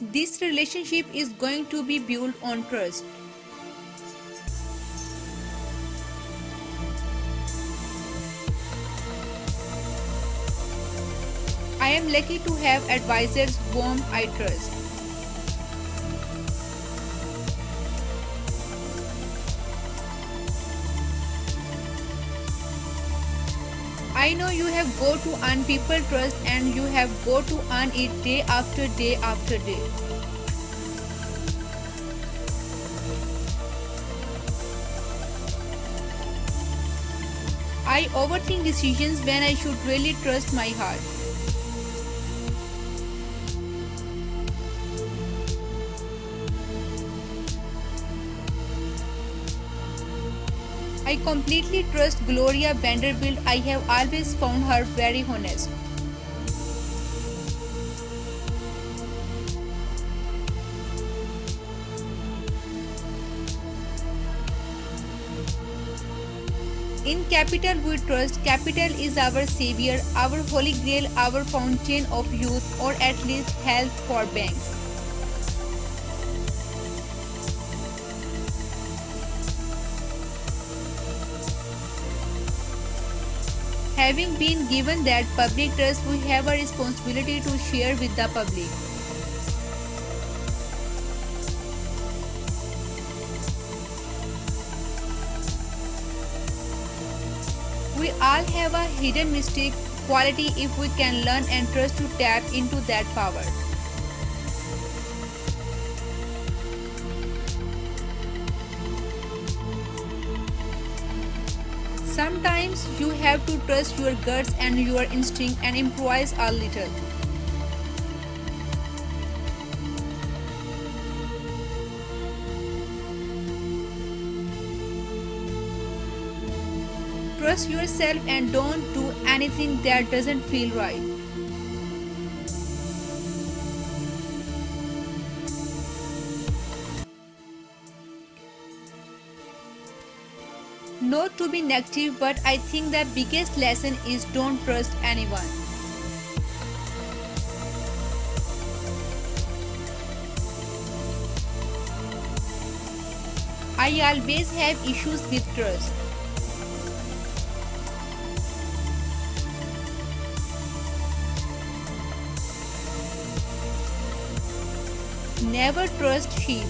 This relationship is going to be built on trust. I am lucky to have advisors whom I trust. I know you have got to earn people trust and you have got to earn it day after day after day. I overthink decisions when I should really trust my heart. I completely trust Gloria Vanderbilt. I have always found her very honest. In Capital we trust. Capital is our savior, our holy grail, our fountain of youth, or at least health for banks. Having been given that public trust, we have a responsibility to share with the public. We all have a hidden mystic quality if we can learn and trust to tap into that power. Sometimes you have to trust your guts and your instinct and improvise a little. Trust yourself and don't do anything that doesn't feel right. Not to be negative, but I think the biggest lesson is don't trust anyone. I always have issues with trust. Never trust sheep.